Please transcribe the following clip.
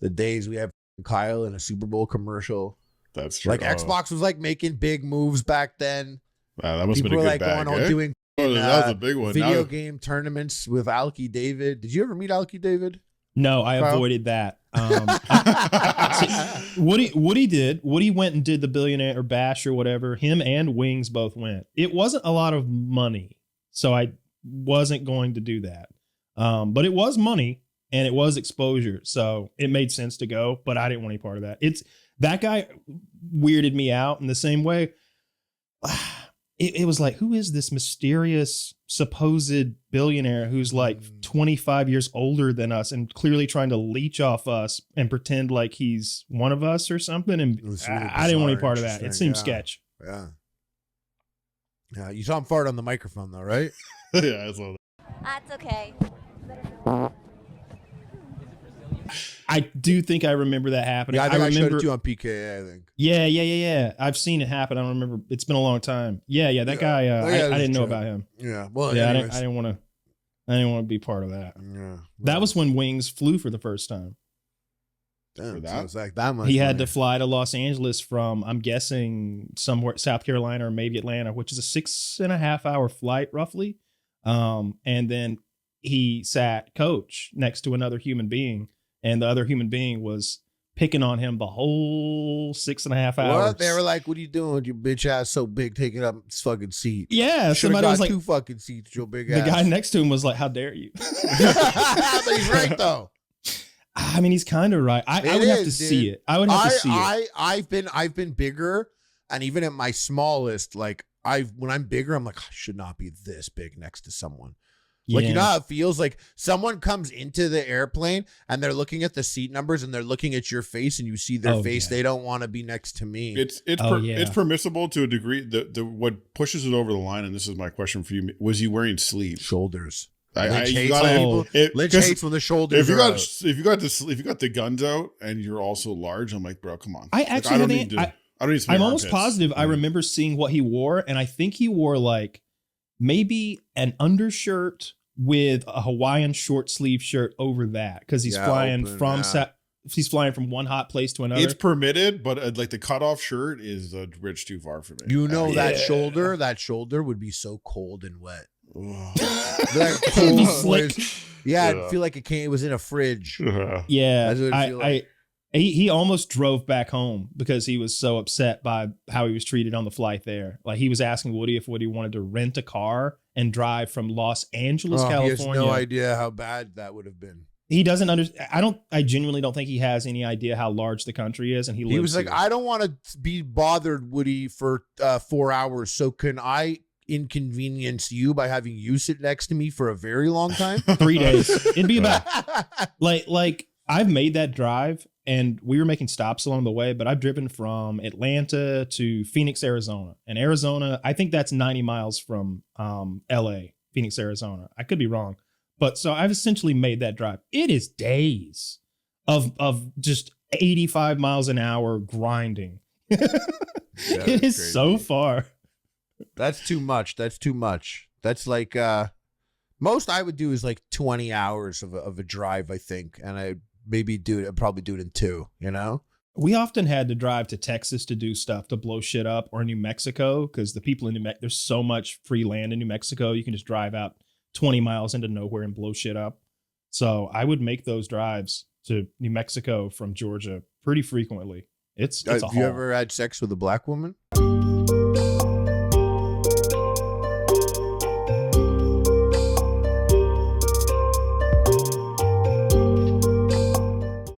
The days we have Kyle in a Super Bowl commercial. That's true. Like Xbox was like making big moves back then. Wow, that must have People been a were good like bag, going on eh? doing That was a big one. video game tournaments with Alki David. Did you ever meet Alki David? No, I Kyle? avoided that. Woody went and did the Billionaire or Bash or whatever. Him and Wings both went. It wasn't a lot of money, so I wasn't going to do that. But it was money and it was exposure, so it made sense to go. But I didn't want any part of that. That guy weirded me out in the same way. It was like, who is this mysterious supposed billionaire who's like 25 years older than us and clearly trying to leech off us and pretend like he's one of us or something? And Really I didn't want any part of that. It seemed sketch. Yeah. Yeah. You saw him fart on the microphone though, right? Yeah, I saw that. That's okay. I do think I remember that happening. Yeah, I think I remember showed it to you on PKA, I think. Yeah. I've seen it happen. I don't remember. It's been a long time. Yeah. That guy. I didn't know about him. Yeah. Well, yeah. anyways. I didn't want to be part of that. Yeah. That was when Wings flew for the first time. Damn, so it's like that much. He had to fly to Los Angeles from, I'm guessing, somewhere South Carolina or maybe Atlanta, which is a 6.5 hour flight roughly. And then he sat coach next to another human being, and the other human being was picking on him the whole 6.5 hours. What? They were like, "What are you doing with your bitch ass so big, taking up this fucking seat?" Yeah, somebody was like, 2 fucking seats, your big the ass. guy next to him was like, "How dare you?" But he's right though. I mean, he's kind of right. I would have to see it. I would have to see it. I've been bigger, and even at my smallest, like when I'm bigger, I'm like, I should not be this big next to someone. Like, you know how it feels like someone comes into the airplane and they're looking at the seat numbers and they're looking at your face and you see their face. Yeah. They don't want to be next to me. It's permissible to a degree. The what pushes it over the line, and this is my question for you, was you wearing sleeves? Shoulders. Lynch hates when the shoulders. If you got the guns out and you're also large, I'm like, bro, come on. I actually don't need to I'm almost positive I remember seeing what he wore, and I think he wore like maybe an undershirt with a Hawaiian short sleeve shirt over that, because he's flying he's flying from one hot place to another. It's permitted, but like the cutoff shirt is a bridge too far for me. You know, that shoulder would be so cold and wet. That cold was, I'd feel like it was in a fridge. Yeah, he almost drove back home because he was so upset by how he was treated on the flight there. Like, he was asking Woody if Woody wanted to rent a car and drive from Los Angeles, California. He has no idea how bad that would have been. He doesn't understand. I genuinely don't think he has any idea how large the country is. And he was like, I don't want to be bothered, Woody, for 4 hours. So can I inconvenience you by having you sit next to me for a very long time? 3 days. It'd be about like I've made that drive, and we were making stops along the way, but I've driven from Atlanta to Phoenix, Arizona. And Arizona, I think that's 90 miles from LA, Phoenix, Arizona. I could be wrong. But so I've essentially made that drive. It is days of just 85 miles an hour grinding. It is crazy. So far. That's too much. That's like most I would do is like 20 hours of a drive, I think. And I'd probably do it in 2, you know? We often had to drive to Texas to do stuff, to blow shit up, or New Mexico, because the people in New Mexico, there's so much free land in New Mexico. You can just drive out 20 miles into nowhere and blow shit up. So I would make those drives to New Mexico from Georgia pretty frequently. It's a Have you ever had sex with a black woman?